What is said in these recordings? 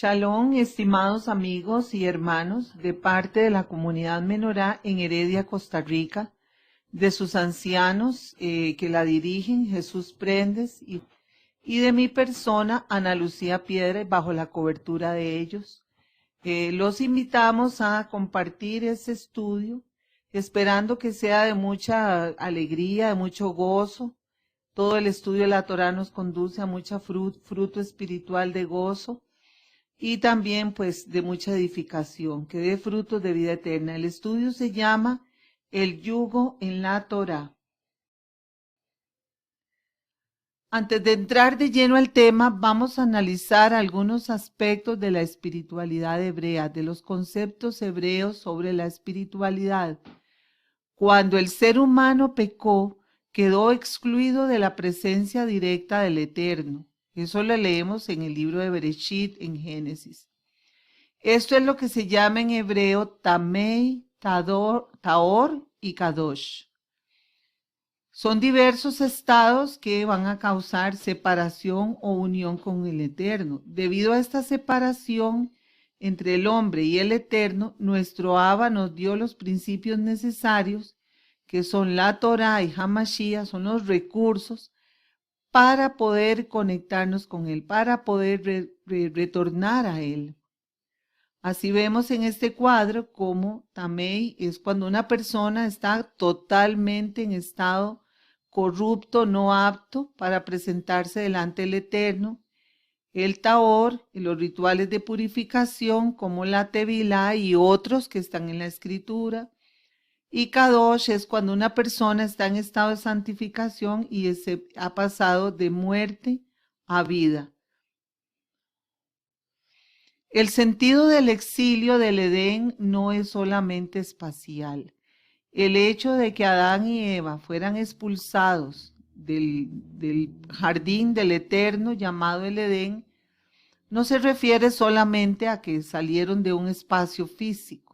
Shalom, estimados amigos y hermanos de parte de la comunidad Menorá en Heredia, Costa Rica, de sus ancianos que la dirigen, Jesús Prendes, y de mi persona, Ana Lucía Piedra, bajo la cobertura de ellos. Los invitamos a compartir este estudio, esperando que sea de mucha alegría, de mucho gozo. Todo el estudio de la Torá nos conduce a mucha fruto espiritual de gozo y también pues de mucha edificación, que dé frutos de vida eterna. El estudio se llama El yugo en la Torá. Antes de entrar de lleno al tema, vamos a analizar algunos aspectos de la espiritualidad hebrea, de los conceptos hebreos sobre la espiritualidad. Cuando el ser humano pecó, quedó excluido de la presencia directa del Eterno. Eso lo leemos en el libro de Bereshit, en Génesis. Esto es lo que se llama en hebreo Tamei, Taor y Kadosh. Son diversos estados que van a causar separación o unión con el Eterno. Debido a esta separación entre el hombre y el Eterno, nuestro Abba nos dio los principios necesarios, que son la Torá y Hamashiach, son los recursos para poder conectarnos con Él, para poder retornar a Él. Así vemos en este cuadro como Tamei es cuando una persona está totalmente en estado corrupto, no apto para presentarse delante del Eterno. El Taor, y los rituales de purificación como la Tevilá y otros que están en la Escritura. Y Kadosh es cuando una persona está en estado de santificación y se ha pasado de muerte a vida. El sentido del exilio del Edén no es solamente espacial. El hecho de que Adán y Eva fueran expulsados del jardín del Eterno llamado el Edén no se refiere solamente a que salieron de un espacio físico.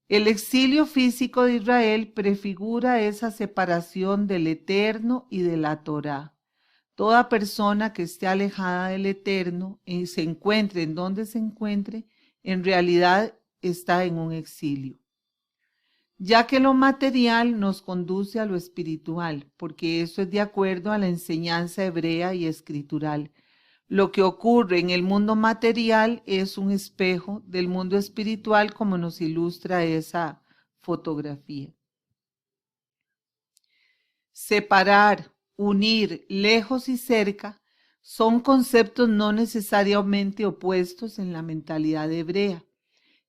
El exilio físico de Israel prefigura esa separación del Eterno y de la Torá. Toda persona que esté alejada del Eterno y se encuentre en donde se encuentre, en realidad está en un exilio. Ya que lo material nos conduce a lo espiritual, porque eso es de acuerdo a la enseñanza hebrea y escritural. Lo que ocurre en el mundo material es un espejo del mundo espiritual, como nos ilustra esa fotografía. Separar, unir, lejos y cerca son conceptos no necesariamente opuestos en la mentalidad hebrea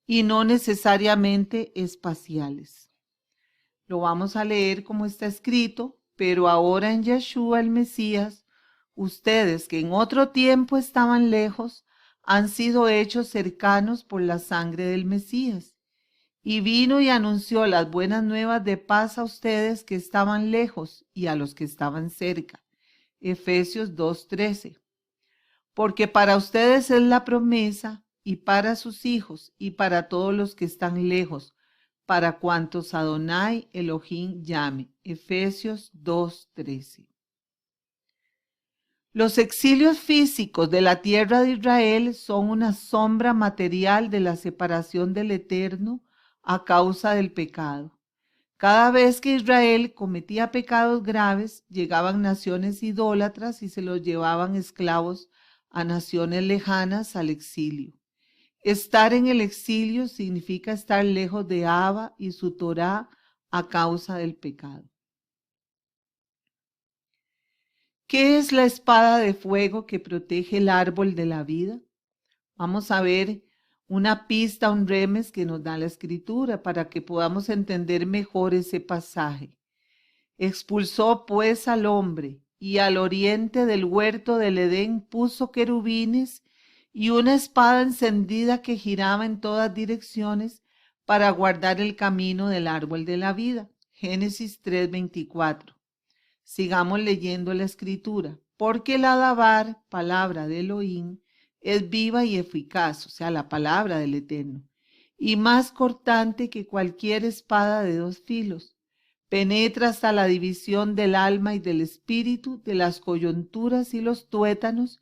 y no necesariamente espaciales. Lo vamos a leer como está escrito, pero ahora en Yeshua el Mesías, ustedes que en otro tiempo estaban lejos, han sido hechos cercanos por la sangre del Mesías. Y vino y anunció las buenas nuevas de paz a ustedes que estaban lejos y a los que estaban cerca. Efesios 2:13. Porque para ustedes es la promesa, y para sus hijos, y para todos los que están lejos, para cuantos Adonai Elohim llame. Efesios 2:13. Los exilios físicos de la tierra de Israel son una sombra material de la separación del Eterno a causa del pecado. Cada vez que Israel cometía pecados graves, llegaban naciones idólatras y se los llevaban esclavos a naciones lejanas al exilio. Estar en el exilio significa estar lejos de Abba y su Torá a causa del pecado. ¿Qué es la espada de fuego que protege el árbol de la vida? Vamos a ver una pista, un remes que nos da la Escritura para que podamos entender mejor ese pasaje. Expulsó pues al hombre y al oriente del huerto del Edén puso querubines y una espada encendida que giraba en todas direcciones para guardar el camino del árbol de la vida. Génesis 3:24. Sigamos leyendo la Escritura. Porque la Dabar, palabra de Elohim, es viva y eficaz, o sea, la palabra del Eterno, y más cortante que cualquier espada de dos filos. Penetra hasta la división del alma y del espíritu, de las coyunturas y los tuétanos,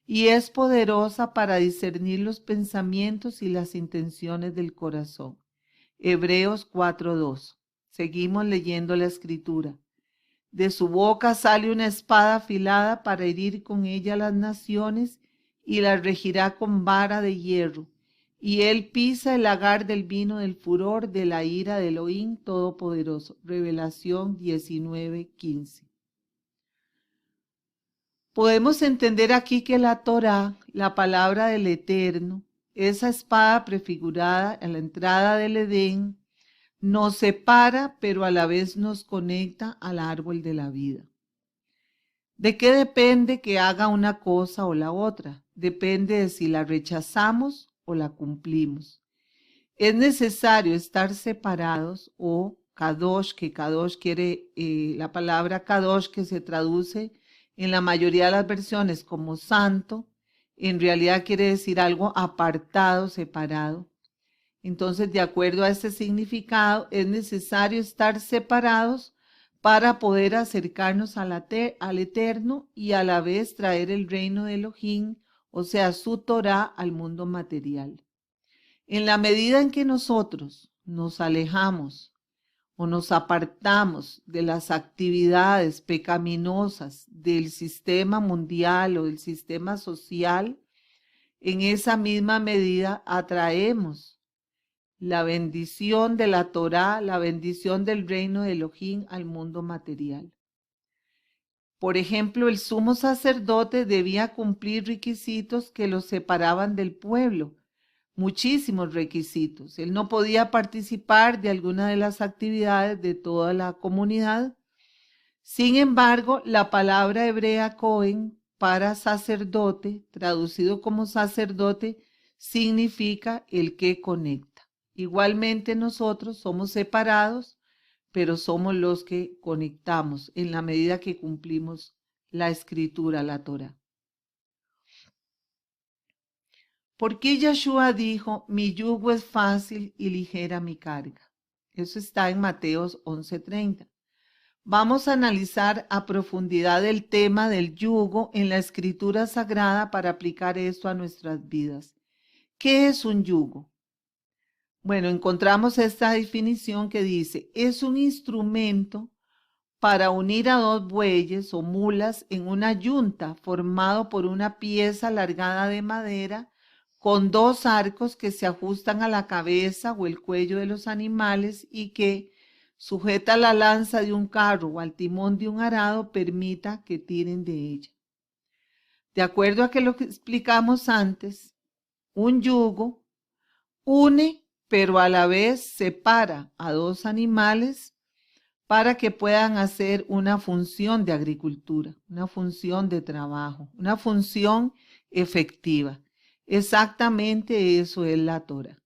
y es poderosa para discernir los pensamientos y las intenciones del corazón. Hebreos 4:2. Seguimos leyendo la escritura. De su boca sale una espada afilada para herir con ella las naciones y las regirá con vara de hierro. Y él pisa el lagar del vino del furor de la ira de Elohim Todopoderoso. Revelación 19:15. Podemos entender aquí que la Torá, la palabra del Eterno, esa espada prefigurada a la entrada del Edén, nos separa, pero a la vez nos conecta al árbol de la vida. ¿De qué depende que haga una cosa o la otra? Depende de si la rechazamos o la cumplimos. Es necesario estar separados o kadosh, que kadosh quiere, la palabra kadosh que se traduce en la mayoría de las versiones como santo, en realidad quiere decir algo apartado, separado. Entonces, de acuerdo a este significado, es necesario estar separados para poder acercarnos al Eterno y a la vez traer el reino de Elohim, o sea, su Torá, al mundo material. En la medida en que nosotros nos alejamos o nos apartamos de las actividades pecaminosas del sistema mundial o del sistema social, en esa misma medida atraemos la bendición de la Torá, la bendición del reino de Elohim al mundo material. Por ejemplo, el sumo sacerdote debía cumplir requisitos que lo separaban del pueblo, muchísimos requisitos. Él no podía participar de alguna de las actividades de toda la comunidad. Sin embargo, la palabra hebrea Cohen para sacerdote, traducido como sacerdote, significa el que conecta. Igualmente nosotros somos separados, pero somos los que conectamos en la medida que cumplimos la escritura, la Torá. ¿Por qué Yeshua dijo, mi yugo es fácil y ligera mi carga? Eso está en Mateos 11:30. Vamos a analizar a profundidad el tema del yugo en la escritura sagrada para aplicar esto a nuestras vidas. ¿Qué es un yugo? Bueno, encontramos esta definición que dice, es un instrumento para unir a dos bueyes o mulas en una yunta formado por una pieza alargada de madera con dos arcos que se ajustan a la cabeza o el cuello de los animales y que, sujeta a la lanza de un carro o al timón de un arado, permita que tiren de ella. De acuerdo a lo que explicamos antes, un yugo une, pero a la vez separa a dos animales para que puedan hacer una función de agricultura, una función de trabajo, una función efectiva. Exactamente eso es la Torá.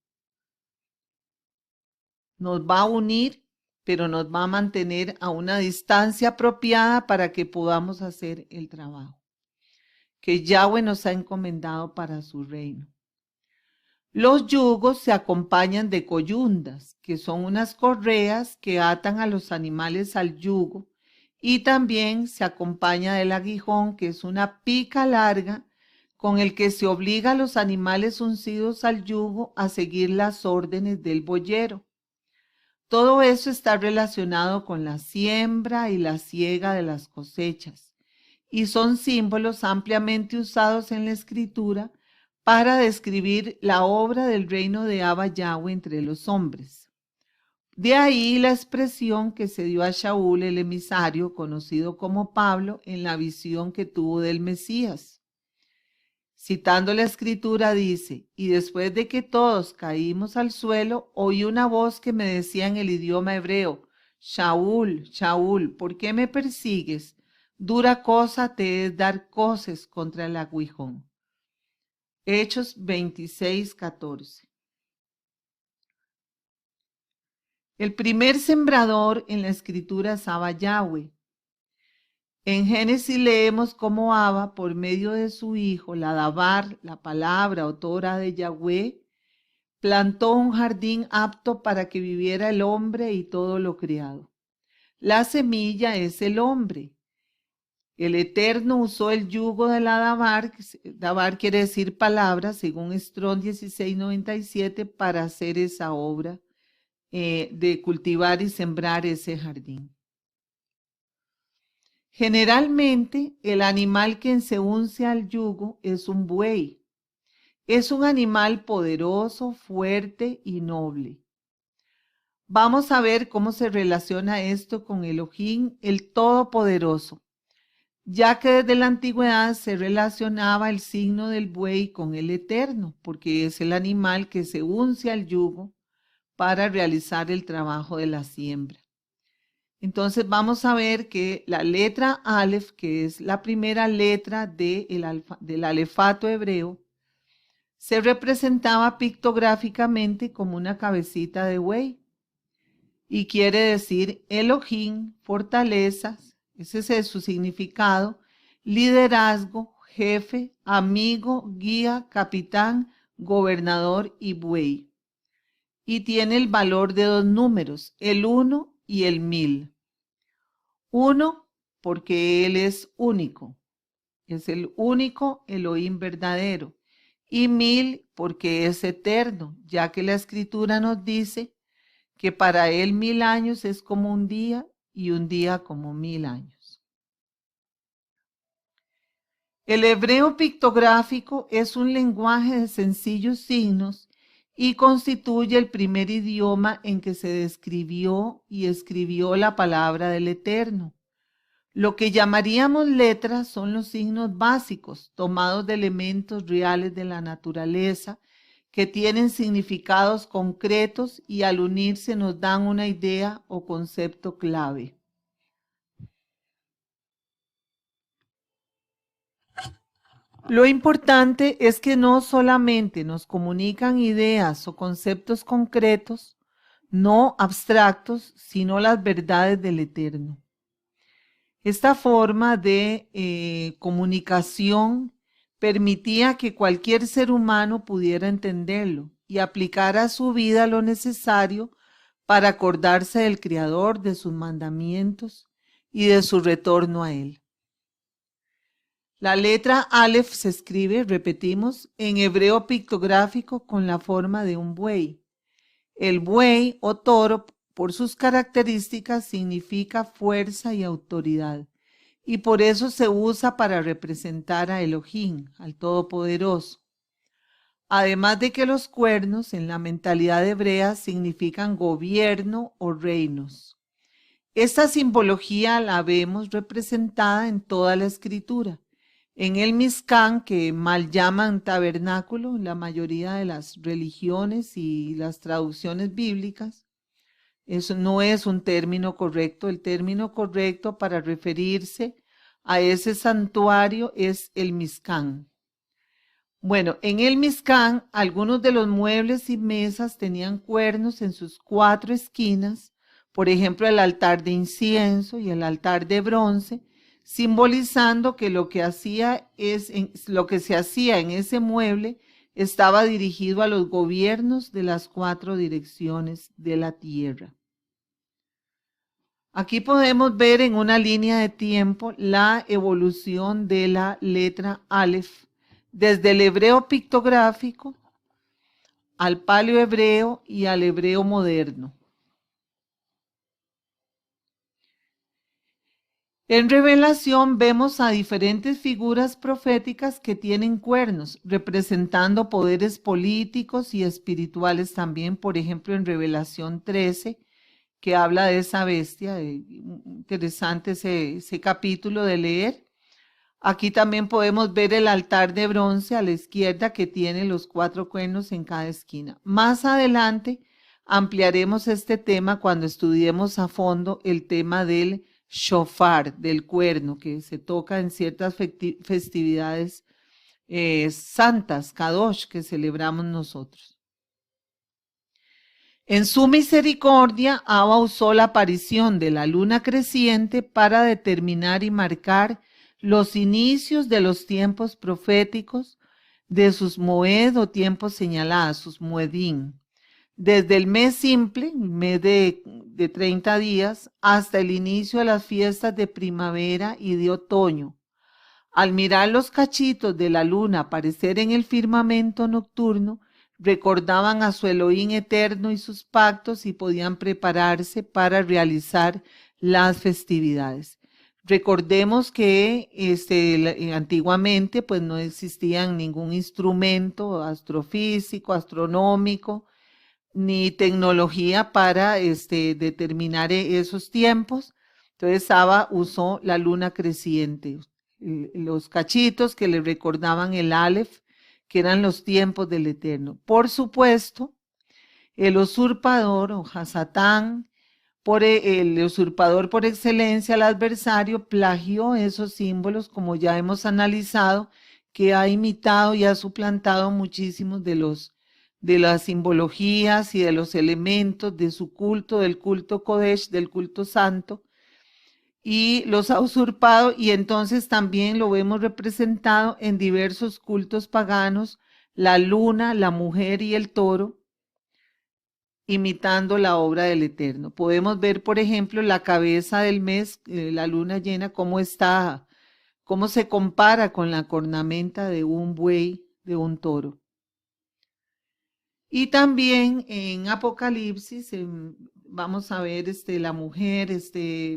Nos va a unir, pero nos va a mantener a una distancia apropiada para que podamos hacer el trabajo que Yahweh nos ha encomendado para su reino. Los yugos se acompañan de coyundas, que son unas correas que atan a los animales al yugo, y también se acompaña del aguijón, que es una pica larga con el que se obliga a los animales uncidos al yugo a seguir las órdenes del boyero. Todo eso está relacionado con la siembra y la siega de las cosechas, y son símbolos ampliamente usados en la escritura para describir la obra del reino de Abba Yahweh entre los hombres. De ahí la expresión que se dio a Shaul, el emisario, conocido como Pablo, en la visión que tuvo del Mesías. Citando la escritura dice, y después de que todos caímos al suelo, oí una voz que me decía en el idioma hebreo, Shaul, Shaul, ¿por qué me persigues? Dura cosa te es dar coces contra el aguijón. Hechos 26:14. El primer sembrador en la escritura es Abba Yahweh. En Génesis leemos cómo Abba, por medio de su hijo, la Dabar, la palabra o Torah de Yahweh, plantó un jardín apto para que viviera el hombre y todo lo creado. La semilla es el hombre. El Eterno usó el yugo de la Dabar, Dabar quiere decir palabra, según Strong 1697, para hacer esa obra de cultivar y sembrar ese jardín. Generalmente, el animal que se unce al yugo es un buey. Es un animal poderoso, fuerte y noble. Vamos a ver cómo se relaciona esto con Elohim, el Todopoderoso, ya que desde la antigüedad se relacionaba el signo del buey con el Eterno, porque es el animal que se unce al yugo para realizar el trabajo de la siembra. Entonces vamos a ver que la letra Aleph, que es la primera letra del alefato hebreo, se representaba pictográficamente como una cabecita de buey y quiere decir Elohim, fortalezas, ese es su significado, liderazgo, jefe, amigo, guía, capitán, gobernador y buey. Y tiene el valor de 2 números, el 1 y el 1000. 1 porque Él es único, es el único Elohim verdadero. Y 1000 porque es eterno, ya que la Escritura nos dice que para Él 1000 años es como un día y un día como 1000 años. El hebreo pictográfico es un lenguaje de sencillos signos y constituye el primer idioma en que se describió y escribió la palabra del Eterno. Lo que llamaríamos letras son los signos básicos, tomados de elementos reales de la naturaleza, que tienen significados concretos y al unirse nos dan una idea o concepto clave. Lo importante es que no solamente nos comunican ideas o conceptos concretos, no abstractos, sino las verdades del Eterno. Esta forma de comunicación permitía que cualquier ser humano pudiera entenderlo y aplicar a su vida lo necesario para acordarse del Creador, de sus mandamientos y de su retorno a Él. La letra Aleph se escribe, repetimos, en hebreo pictográfico con la forma de un buey. El buey o toro, por sus características, significa fuerza y autoridad, y por eso se usa para representar a Elohim, al Todopoderoso. Además de que los cuernos en la mentalidad hebrea significan gobierno o reinos. Esta simbología la vemos representada en toda la escritura. En el Mizcán, que mal llaman tabernáculo, la mayoría de las religiones y las traducciones bíblicas, eso no es un término correcto. El término correcto para referirse a ese santuario es el Mizcán. Bueno, en el Mizcán, algunos de los muebles y mesas tenían cuernos en sus 4 esquinas, por ejemplo, el altar de incienso y el altar de bronce, simbolizando que lo que se hacía en ese mueble estaba dirigido a los gobiernos de las 4 direcciones de la tierra. Aquí podemos ver en una línea de tiempo la evolución de la letra Aleph, desde el hebreo pictográfico al paleohebreo y al hebreo moderno. En Revelación vemos a diferentes figuras proféticas que tienen cuernos, representando poderes políticos y espirituales también. Por ejemplo, en Revelación 13, que habla de esa bestia, interesante ese capítulo de leer. Aquí también podemos ver el altar de bronce a la izquierda que tiene los 4 cuernos en cada esquina. Más adelante ampliaremos este tema cuando estudiemos a fondo el tema del shofar, del cuerno, que se toca en ciertas festividades santas, Kadosh, que celebramos nosotros. En su misericordia, Abba usó la aparición de la luna creciente para determinar y marcar los inicios de los tiempos proféticos, de sus moed o tiempos señalados, sus moedim. desde el mes simple, el mes de 30 días, hasta el inicio de las fiestas de primavera y de otoño. Al mirar los cachitos de la luna aparecer en el firmamento nocturno, recordaban a su Elohim eterno y sus pactos y podían prepararse para realizar las festividades. Recordemos que antiguamente pues no existían ningún instrumento astrofísico, astronómico, ni tecnología para determinar esos tiempos. Entonces Saba usó la luna creciente, los cachitos que le recordaban el Aleph, que eran los tiempos del Eterno. Por supuesto, el usurpador o Hasatán, el usurpador por excelencia, el adversario, plagió esos símbolos, como ya hemos analizado, que ha imitado y ha suplantado muchísimos de las simbologías y de los elementos de su culto, del culto Kodesh, del culto santo, y los ha usurpado, y entonces también lo vemos representado en diversos cultos paganos, la luna, la mujer y el toro, imitando la obra del Eterno. Podemos ver, por ejemplo, la cabeza del mes, la luna llena, cómo está, cómo se compara con la cornamenta de un buey, de un toro. Y también en Apocalipsis vamos a ver la mujer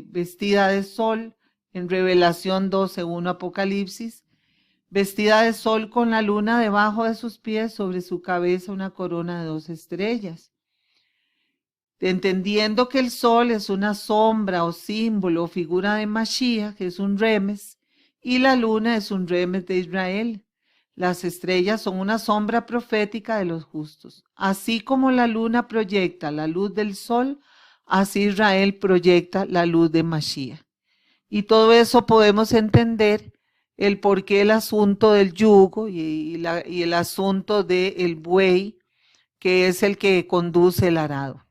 vestida de sol, en Revelación 12:1 Apocalipsis, vestida de sol con la luna debajo de sus pies, sobre su cabeza una corona de 2 estrellas. Entendiendo que el sol es una sombra o símbolo o figura de Mashiach, que es un remes, y la luna es un remes de Israel. Las estrellas son una sombra profética de los justos. Así como la luna proyecta la luz del sol, así Israel proyecta la luz de Mashiach. Y todo eso podemos entender el por qué el asunto del yugo y el asunto del buey, que es el que conduce el arado.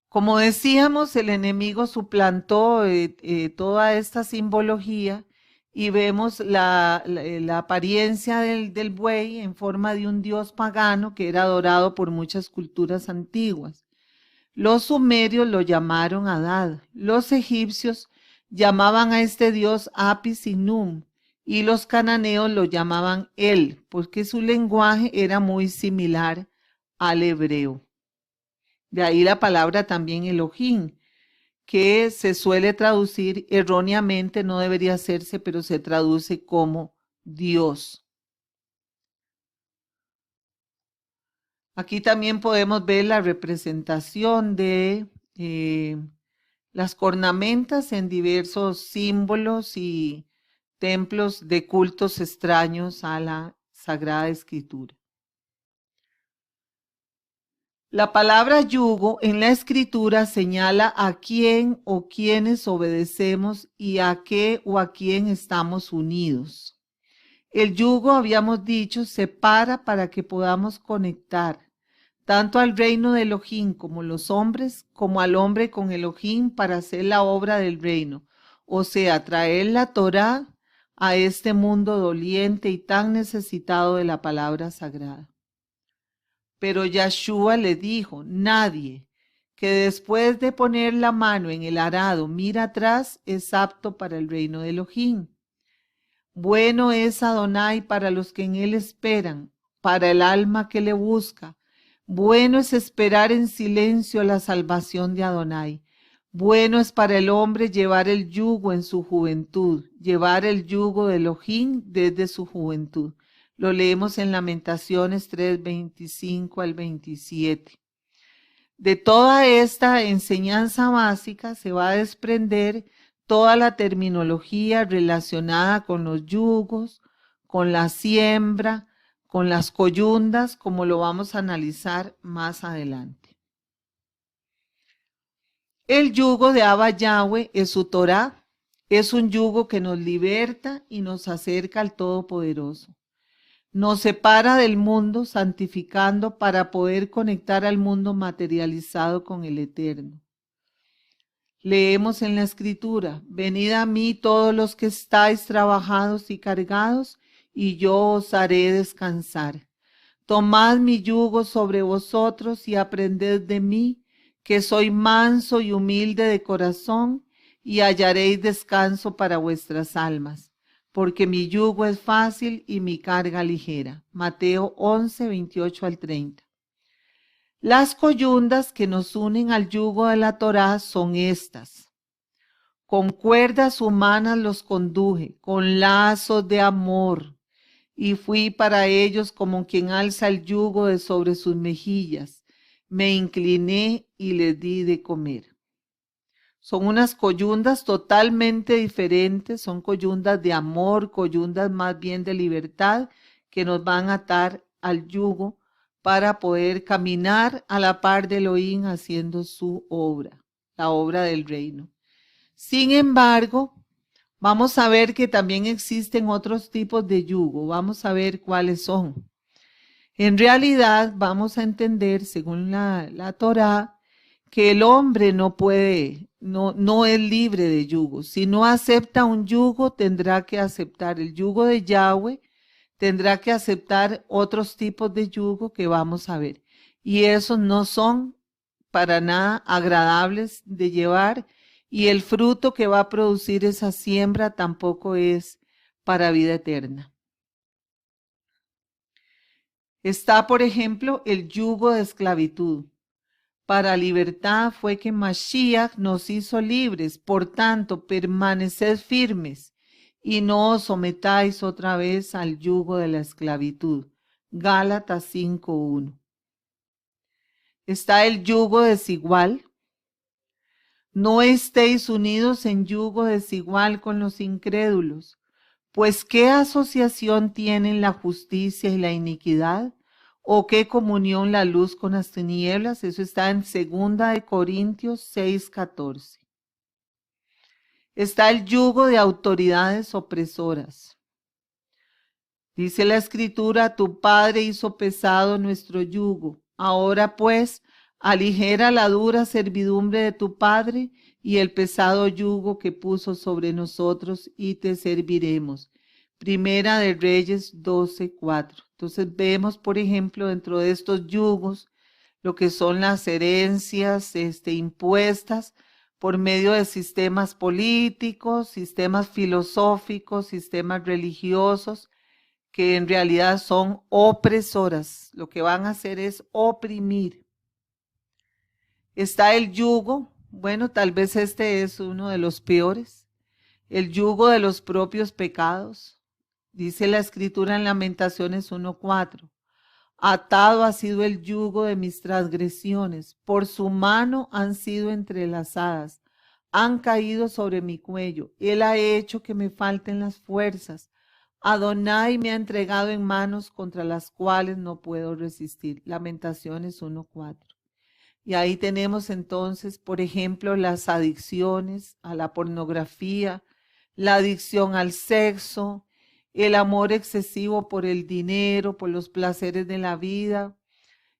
Como decíamos, el enemigo suplantó toda esta simbología y vemos la apariencia del buey en forma de un dios pagano que era adorado por muchas culturas antiguas. Los sumerios lo llamaron Adad, los egipcios llamaban a este dios Apis y Num, y los cananeos lo llamaban El, porque su lenguaje era muy similar al hebreo. De ahí la palabra también Elohim, que se suele traducir erróneamente, no debería hacerse, pero se traduce como Dios. Aquí también podemos ver la representación de las cornamentas en diversos símbolos y templos de cultos extraños a la Sagrada Escritura. La palabra yugo en la escritura señala a quién o quiénes obedecemos y a qué o a quién estamos unidos. El yugo, habíamos dicho, separa para que podamos conectar tanto al reino de Elohim como los hombres, como al hombre con Elohim para hacer la obra del reino, o sea, traer la Torá a este mundo doliente y tan necesitado de la palabra sagrada. Pero Yahshua le dijo, nadie que después de poner la mano en el arado mira atrás es apto para el reino de Elohim. Bueno es Adonai para los que en él esperan, para el alma que le busca. Bueno es esperar en silencio la salvación de Adonai. Bueno es para el hombre llevar el yugo en su juventud, llevar el yugo de Elohim desde su juventud. Lo leemos en Lamentaciones 3:25 al 27. De toda esta enseñanza básica se va a desprender toda la terminología relacionada con los yugos, con la siembra, con las coyundas, como lo vamos a analizar más adelante. El yugo de Abba Yahweh es su Torá, es un yugo que nos liberta y nos acerca al Todopoderoso. Nos separa del mundo santificando para poder conectar al mundo materializado con el Eterno. Leemos en la Escritura, venid a mí todos los que estáis trabajados y cargados, y yo os haré descansar. Tomad mi yugo sobre vosotros y aprended de mí, que soy manso y humilde de corazón, y hallaréis descanso para vuestras almas, porque mi yugo es fácil y mi carga ligera. Mateo 11, 28 al 30. Las coyundas que nos unen al yugo de la Torá son estas. Con cuerdas humanas los conduje, con lazos de amor, y fui para ellos como quien alza el yugo de sobre sus mejillas. Me incliné y les di de comer. Son unas coyundas totalmente diferentes, son coyundas de amor, coyundas más bien de libertad, que nos van a atar al yugo para poder caminar a la par de Elohim haciendo su obra, la obra del reino. Sin embargo, vamos a ver que también existen otros tipos de yugo. Vamos a ver cuáles son. En realidad, vamos a entender, según la Torá, que el hombre no puede, no es libre de yugo. Si no acepta un yugo, tendrá que aceptar el yugo de Yahweh, tendrá que aceptar otros tipos de yugo que vamos a ver. Y esos no son para nada agradables de llevar, y el fruto que va a producir esa siembra tampoco es para vida eterna. Está, por ejemplo, el yugo de esclavitud. Para libertad fue que Mashiach nos hizo libres, por tanto, permaneced firmes y no os sometáis otra vez al yugo de la esclavitud. Gálatas 5:1. Está el yugo desigual. No estéis unidos en yugo desigual con los incrédulos, pues ¿qué asociación tienen la justicia y la iniquidad? ¿O qué comunión la luz con las tinieblas? Eso está en 2 Corintios 6:14. Está el yugo de autoridades opresoras. Dice la Escritura, tu Padre hizo pesado nuestro yugo. Ahora pues, aligera la dura servidumbre de tu Padre y el pesado yugo que puso sobre nosotros, y te serviremos. Primera de Reyes 12:4. Entonces vemos, por ejemplo, dentro de estos yugos, lo que son las herencias impuestas por medio de sistemas políticos, sistemas filosóficos, sistemas religiosos, que en realidad son opresoras. Lo que van a hacer es oprimir. Está el yugo, bueno, tal vez este es uno de los peores, el yugo de los propios pecados. Dice la Escritura en Lamentaciones 1:4. Atado ha sido el yugo de mis transgresiones, por su mano han sido entrelazadas, han caído sobre mi cuello. Él ha hecho que me falten las fuerzas. Adonai me ha entregado en manos contra las cuales no puedo resistir. Lamentaciones 1:4. Y ahí tenemos entonces, por ejemplo, las adicciones a la pornografía, la adicción al sexo, el amor excesivo por el dinero, por los placeres de la vida,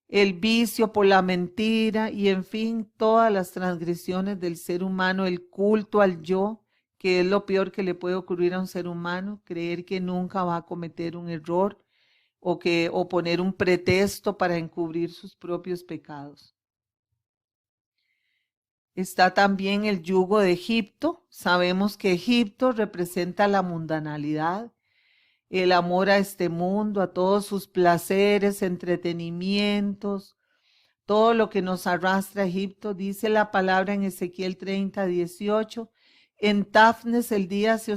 el vicio por la mentira y, en fin, todas las transgresiones del ser humano, el culto al yo, que es lo peor que le puede ocurrir a un ser humano, creer que nunca va a cometer un error o poner un pretexto para encubrir sus propios pecados. Está también el yugo de Egipto. Sabemos que Egipto representa la mundanalidad, el amor a este mundo, a todos sus placeres, entretenimientos, todo lo que nos arrastra a Egipto. Dice la palabra en Ezequiel 30:18, en Tafnes el día se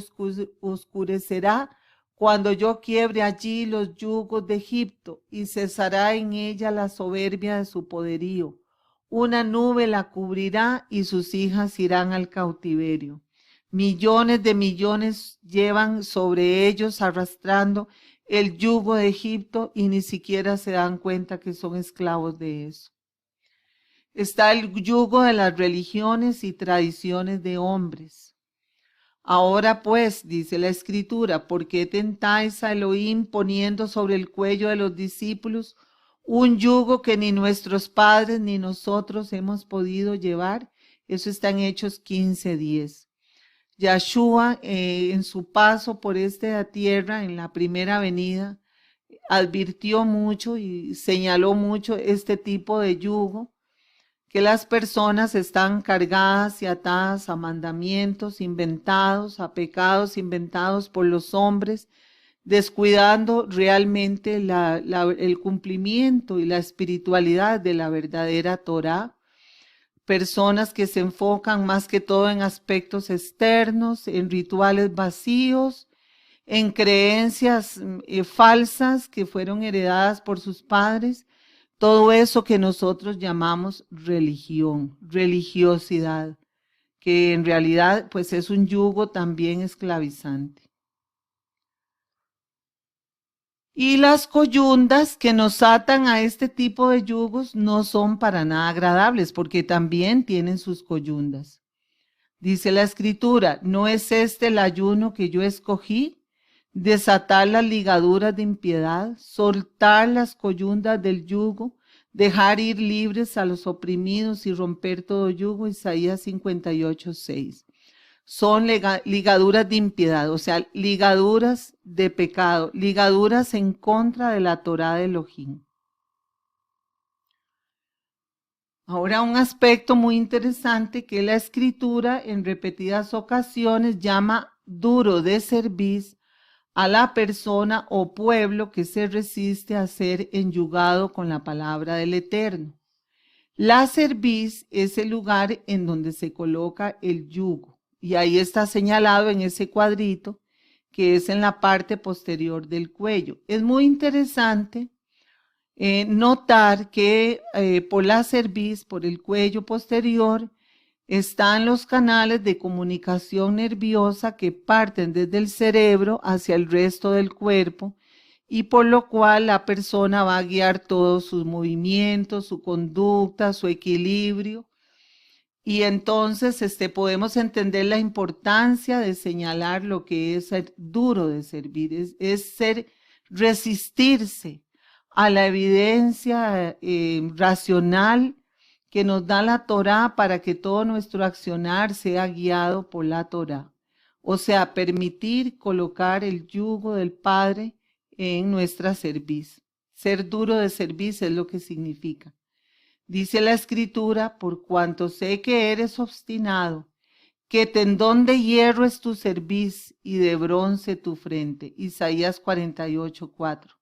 oscurecerá cuando yo quiebre allí los yugos de Egipto, y cesará en ella la soberbia de su poderío. Una nube la cubrirá y sus hijas irán al cautiverio. Millones de millones llevan sobre ellos arrastrando el yugo de Egipto y ni siquiera se dan cuenta que son esclavos de eso. Está el yugo de las religiones y tradiciones de hombres. Ahora pues, dice la Escritura, ¿por qué tentáis a Elohim poniendo sobre el cuello de los discípulos un yugo que ni nuestros padres ni nosotros hemos podido llevar? Eso está en Hechos 15:10. Yahshua, en su paso por esta tierra, en la primera venida, advirtió mucho y señaló mucho este tipo de yugo, que las personas están cargadas y atadas a mandamientos inventados, a pecados inventados por los hombres, descuidando realmente el cumplimiento y la espiritualidad de la verdadera Torá. Personas que se enfocan más que todo en aspectos externos, en rituales vacíos, en creencias falsas que fueron heredadas por sus padres, todo eso que nosotros llamamos religión, religiosidad, que en realidad pues es un yugo también esclavizante. Y las coyundas que nos atan a este tipo de yugos no son para nada agradables, porque también tienen sus coyundas. Dice la escritura, ¿no es este el ayuno que yo escogí? Desatar las ligaduras de impiedad, soltar las coyundas del yugo, dejar ir libres a los oprimidos y romper todo yugo. Isaías 58:6. Son ligaduras de impiedad, o sea, ligaduras de pecado, ligaduras en contra de la Torá de Elohim. Ahora, un aspecto muy interesante que la escritura en repetidas ocasiones llama duro de cerviz a la persona o pueblo que se resiste a ser enyugado con la palabra del Eterno. La cerviz es el lugar en donde se coloca el yugo y ahí está señalado en ese cuadrito que es en la parte posterior del cuello. Es muy interesante notar que por la cerviz, por el cuello posterior, están los canales de comunicación nerviosa que parten desde el cerebro hacia el resto del cuerpo y por lo cual la persona va a guiar todos sus movimientos, su conducta, su equilibrio. Y entonces podemos entender la importancia de señalar lo que es ser duro de servir, es ser, resistirse a la evidencia racional que nos da la Torá para que todo nuestro accionar sea guiado por la Torá. O sea, permitir colocar el yugo del Padre en nuestra cerviz. Ser duro de cerviz es lo que significa. Dice la Escritura, por cuanto sé que eres obstinado, que tendón de hierro es tu cerviz y de bronce tu frente. Isaías 48:4.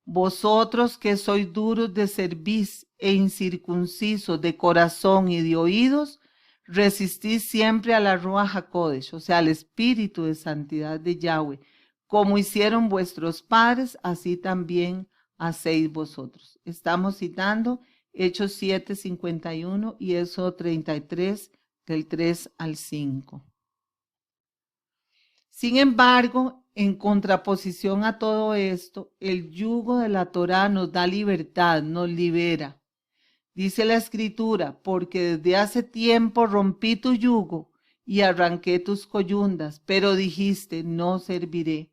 Vosotros que sois duros de cerviz e incircuncisos de corazón y de oídos, resistís siempre a la Ruach HaKodesh, o sea, al Espíritu de Santidad de Yahweh. Como hicieron vuestros padres, así también hacéis vosotros. Estamos citando Hechos 7:51 y Éxodo 33, del 3 al 5. Sin embargo, en contraposición a todo esto, el yugo de la Torá nos da libertad, nos libera. Dice la Escritura, porque desde hace tiempo rompí tu yugo y arranqué tus coyundas, pero dijiste, no serviré.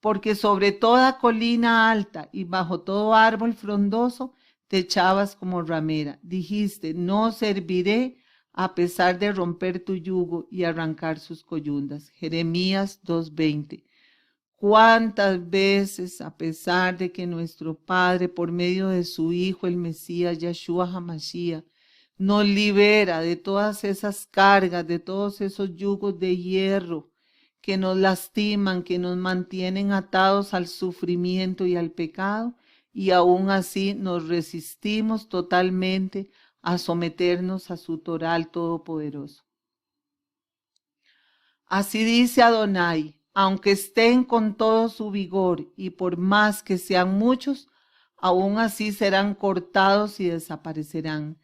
Porque sobre toda colina alta y bajo todo árbol frondoso te echabas como ramera. Dijiste, no serviré a pesar de romper tu yugo y arrancar sus coyundas. Jeremías 2:20. ¿Cuántas veces, a pesar de que nuestro Padre, por medio de su Hijo, el Mesías, Yahshua HaMashiach, nos libera de todas esas cargas, de todos esos yugos de hierro que nos lastiman, que nos mantienen atados al sufrimiento y al pecado, y aún así nos resistimos totalmente a someternos a su Toral Todopoderoso? Así dice Adonai, aunque estén con todo su vigor y por más que sean muchos, aún así serán cortados y desaparecerán.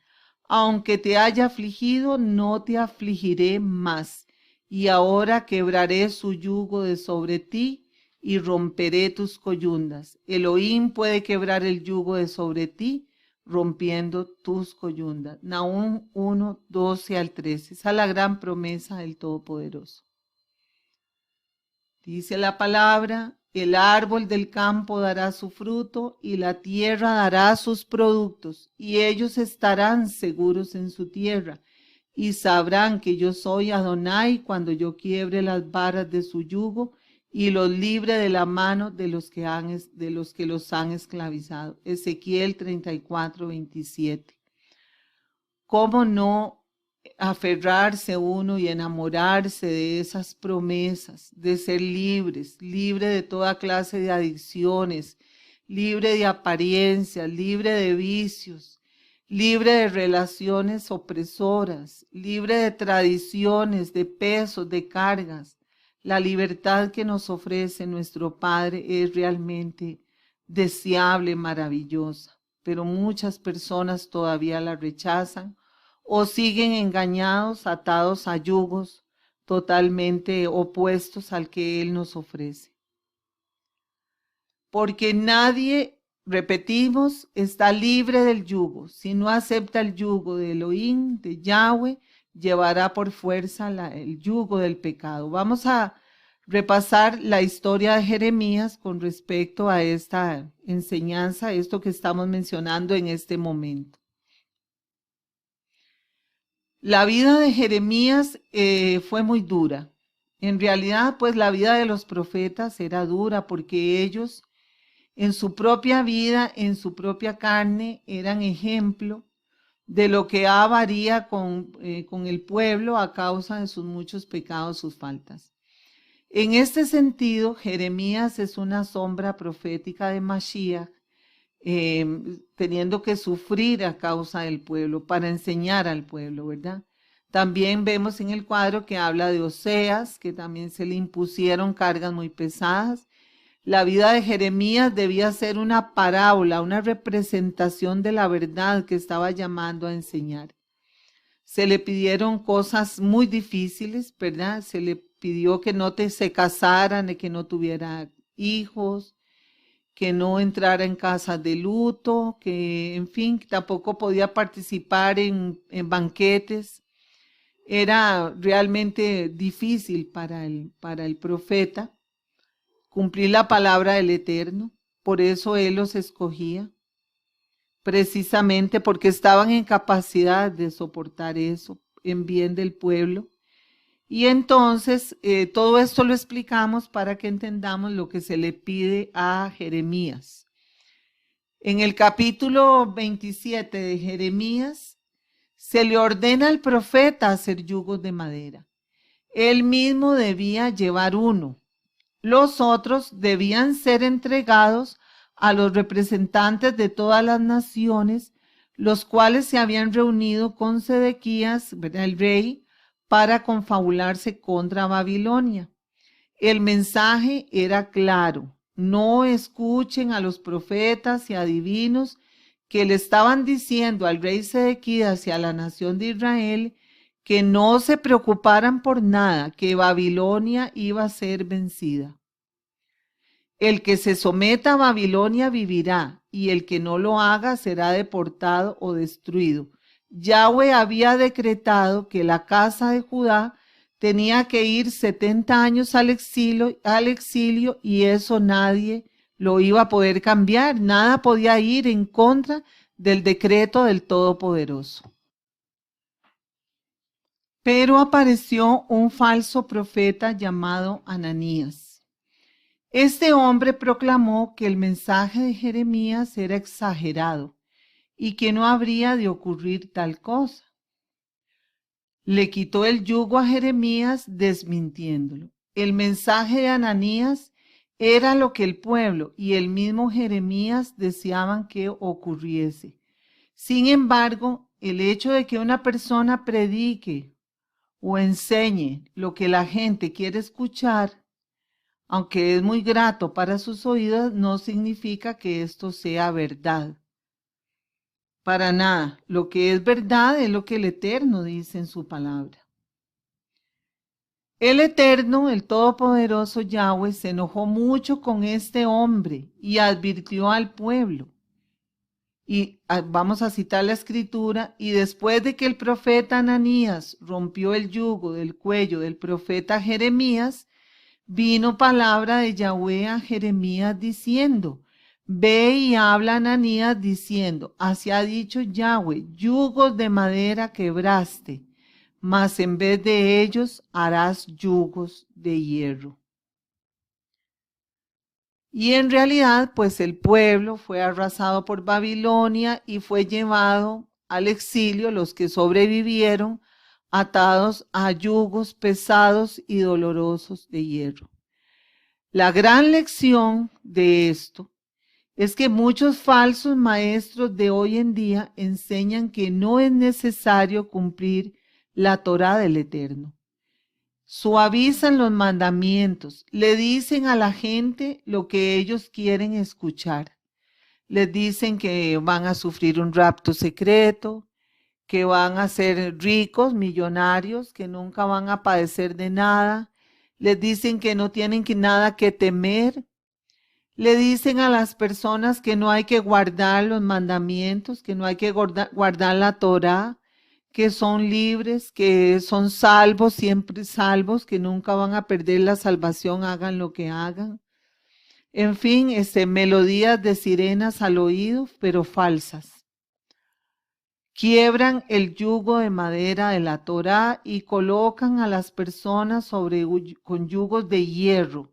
Aunque te haya afligido, no te afligiré más. Y ahora quebraré su yugo de sobre ti y romperé tus coyundas. Elohim puede quebrar el yugo de sobre ti, rompiendo tus coyundas. Nahum 1:12-13. Esa es la gran promesa del Todopoderoso. Dice la palabra, el árbol del campo dará su fruto y la tierra dará sus productos, y ellos estarán seguros en su tierra, y sabrán que yo soy Adonai cuando yo quiebre las varas de su yugo y los libre de la mano de los que los han esclavizado. Ezequiel 34, 27. ¿Cómo no aferrarse uno y enamorarse de esas promesas, de ser libres, libre de toda clase de adicciones, libre de apariencias, libre de vicios, libre de relaciones opresoras, libre de tradiciones, de pesos, de cargas? La libertad que nos ofrece nuestro Padre es realmente deseable, maravillosa, pero muchas personas todavía la rechazan o siguen engañados, atados a yugos totalmente opuestos al que Él nos ofrece. Porque nadie, repetimos, está libre del yugo. Si no acepta el yugo de Elohim, de Yahweh, llevará por fuerza el yugo del pecado. Vamos a repasar la historia de Jeremías con respecto a esta enseñanza, esto que estamos mencionando en este momento. La vida de Jeremías fue muy dura. En realidad, pues la vida de los profetas era dura porque ellos en su propia vida, en su propia carne, eran ejemplo de lo que varía con el pueblo a causa de sus muchos pecados, sus faltas. En este sentido, Jeremías es una sombra profética de Mashiach, teniendo que sufrir a causa del pueblo, para enseñar al pueblo, ¿verdad? También vemos en el cuadro que habla de Oseas, que también se le impusieron cargas muy pesadas. La vida de Jeremías debía ser una parábola, una representación de la verdad que estaba llamando a enseñar. Se le pidieron cosas muy difíciles, ¿verdad? Se le pidió que no se casaran, que no tuviera hijos, que no entrara en casas de luto, que en fin, tampoco podía participar en banquetes. Era realmente difícil para el profeta cumplir la palabra del Eterno. Por eso Él los escogía, precisamente porque estaban en capacidad de soportar eso en bien del pueblo. Y entonces todo esto lo explicamos para que entendamos lo que se le pide a Jeremías. En el capítulo 27 de Jeremías se le ordena al profeta hacer yugos de madera. Él mismo debía llevar uno. Los otros debían ser entregados a los representantes de todas las naciones, los cuales se habían reunido con Sedequías, el rey, para confabularse contra Babilonia. El mensaje era claro: no escuchen a los profetas y adivinos que le estaban diciendo al rey Sedequías y a la nación de Israel que no se preocuparan por nada, que Babilonia iba a ser vencida. El que se someta a Babilonia vivirá, y el que no lo haga será deportado o destruido. Yahweh había decretado que la casa de Judá tenía que ir 70 años al exilio, y eso nadie lo iba a poder cambiar. Nada podía ir en contra del decreto del Todopoderoso. Pero apareció un falso profeta llamado Ananías. Este hombre proclamó que el mensaje de Jeremías era exagerado y que no habría de ocurrir tal cosa. Le quitó el yugo a Jeremías desmintiéndolo. El mensaje de Ananías era lo que el pueblo y el mismo Jeremías deseaban que ocurriese. Sin embargo, el hecho de que una persona predique o enseñe lo que la gente quiere escuchar, aunque es muy grato para sus oídos, no significa que esto sea verdad. Para nada. Lo que es verdad es lo que el Eterno dice en su palabra. El Eterno, el Todopoderoso Yahweh, se enojó mucho con este hombre y advirtió al pueblo. Y vamos a citar la escritura: y después de que el profeta Ananías rompió el yugo del cuello del profeta Jeremías, vino palabra de Yahweh a Jeremías diciendo: ve y habla a Ananías diciendo: así ha dicho Yahweh, yugos de madera quebraste, mas en vez de ellos harás yugos de hierro. Y en realidad, pues el pueblo fue arrasado por Babilonia y fue llevado al exilio, los que sobrevivieron, atados a yugos pesados y dolorosos de hierro. La gran lección de esto es que muchos falsos maestros de hoy en día enseñan que no es necesario cumplir la Torá del Eterno. Suavizan los mandamientos, le dicen a la gente lo que ellos quieren escuchar. Les dicen que van a sufrir un rapto secreto, que van a ser ricos, millonarios, que nunca van a padecer de nada. Les dicen que no tienen nada que temer. Le dicen a las personas que no hay que guardar los mandamientos, que no hay que guardar la Torá, que son libres, que son salvos, siempre salvos, que nunca van a perder la salvación, hagan lo que hagan. En fin, melodías de sirenas al oído, pero falsas. Quiebran el yugo de madera de la Torá y colocan a las personas con yugos de hierro.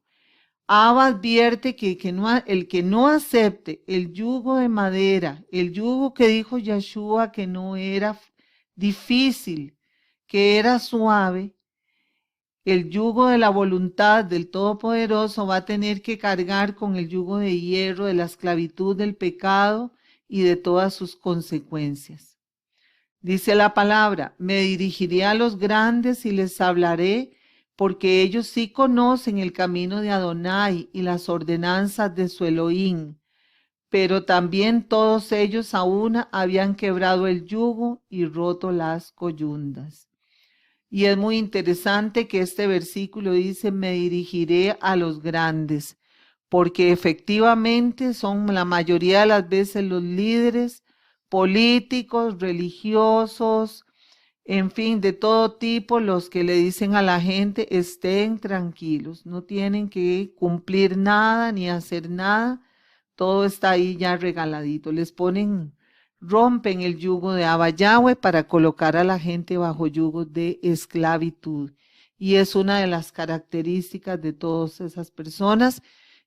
Abba advierte que el que no acepte el yugo de madera, el yugo que dijo Yeshua que no era difícil, que era suave, el yugo de la voluntad del Todopoderoso va a tener que cargar con el yugo de hierro de la esclavitud del pecado y de todas sus consecuencias. Dice la palabra, me dirigiré a los grandes y les hablaré, porque ellos sí conocen el camino de Adonai y las ordenanzas de su Elohim. Pero también todos ellos a una habían quebrado el yugo y roto las coyundas. Y es muy interesante que este versículo dice, me dirigiré a los grandes, porque efectivamente son la mayoría de las veces los líderes políticos, religiosos, en fin, de todo tipo, los que le dicen a la gente, estén tranquilos, no tienen que cumplir nada ni hacer nada, todo está ahí ya regaladito. Les rompen el yugo de Abba Yahweh para colocar a la gente bajo yugo de esclavitud. Y es una de las características de todas esas personas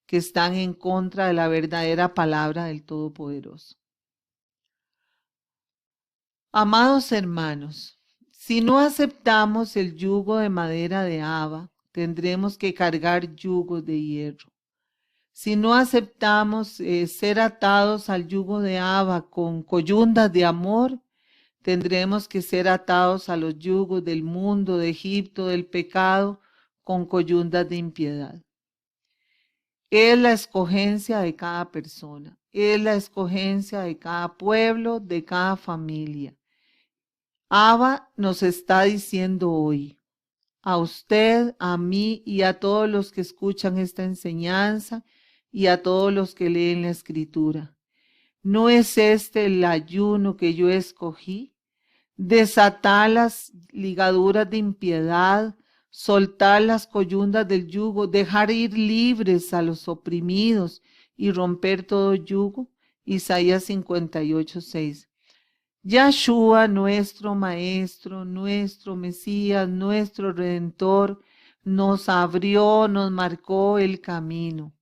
que están en contra de la verdadera palabra del Todopoderoso. Amados hermanos, si no aceptamos el yugo de madera de Abba, tendremos que cargar yugos de hierro. Si no aceptamos ser atados al yugo de Abba con coyundas de amor, tendremos que ser atados a los yugos del mundo, de Egipto, del pecado, con coyundas de impiedad. Es la escogencia de cada persona, es la escogencia de cada pueblo, de cada familia. Abba nos está diciendo hoy, a usted, a mí y a todos los que escuchan esta enseñanza y a todos los que leen la escritura. ¿No es este el ayuno que yo escogí? Desatar las ligaduras de impiedad, soltar las coyundas del yugo, dejar ir libres a los oprimidos y romper todo yugo. Isaías 58:6. Yahshua, nuestro Maestro, nuestro Mesías, nuestro Redentor, nos abrió, nos marcó el camino.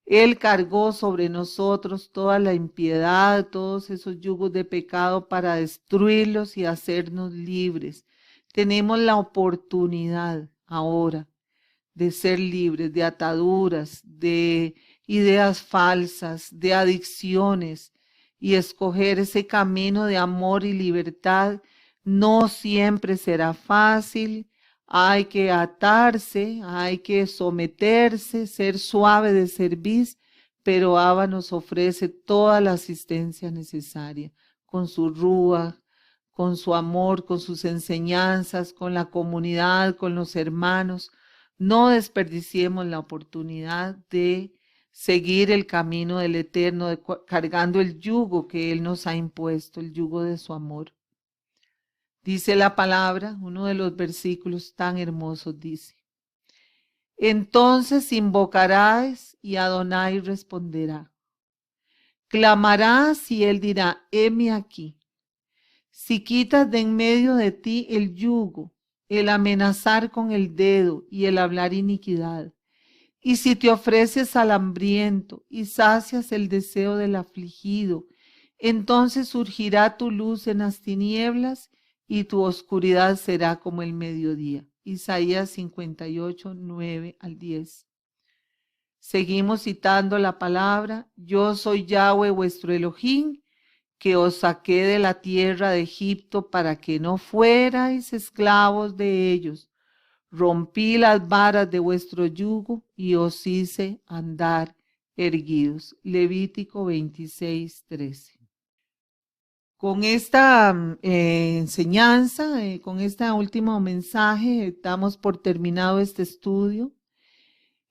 Él cargó sobre nosotros toda la impiedad, todos esos yugos de pecado para destruirlos y hacernos libres. Tenemos la oportunidad ahora de ser libres de ataduras, de ideas falsas, de adicciones, y escoger ese camino de amor y libertad. No siempre será fácil, hay que atarse, hay que someterse, ser suave de cerviz, pero Abba nos ofrece toda la asistencia necesaria, con su rúa, con su amor, con sus enseñanzas, con la comunidad, con los hermanos. No desperdiciemos la oportunidad de seguir el camino del Eterno, cargando el yugo que Él nos ha impuesto, el yugo de su amor. Dice la palabra, uno de los versículos tan hermosos dice, entonces invocarás y Adonai responderá. Clamarás y Él dirá, heme aquí. Si quitas de en medio de ti el yugo, el amenazar con el dedo y el hablar iniquidad, Y si te ofreces al hambriento y sacias el deseo del afligido, entonces surgirá tu luz en las tinieblas y tu oscuridad será como el mediodía. Isaías 58, 9 al 10. Seguimos citando la palabra: yo soy Yahweh vuestro Elohim, que os saqué de la tierra de Egipto para que no fuerais esclavos de ellos. Rompí las varas de vuestro yugo y os hice andar erguidos. Levítico 26, 13. Con esta enseñanza, con este último mensaje, damos por terminado este estudio.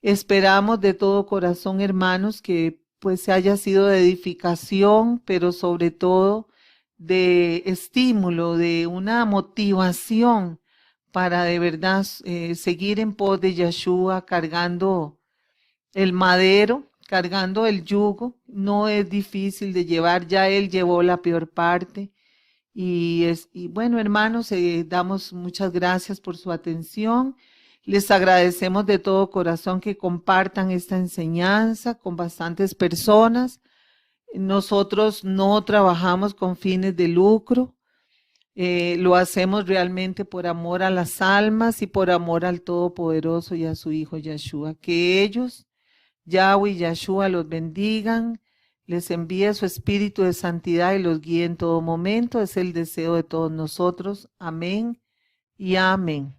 Esperamos de todo corazón, hermanos, que pues se haya sido de edificación, pero sobre todo de estímulo, de una motivación para de verdad seguir en pos de Yeshua, cargando el madero, cargando el yugo. No es difícil de llevar, ya él llevó la peor parte. Y bueno, hermanos, damos muchas gracias por su atención. Les agradecemos de todo corazón que compartan esta enseñanza con bastantes personas. Nosotros no trabajamos con fines de lucro. Lo hacemos realmente por amor a las almas y por amor al Todopoderoso y a su Hijo Yeshua. Que ellos, Yahweh y Yeshua, los bendigan, les envíe su espíritu de santidad y los guíe en todo momento. Es el deseo de todos nosotros. Amén y amén.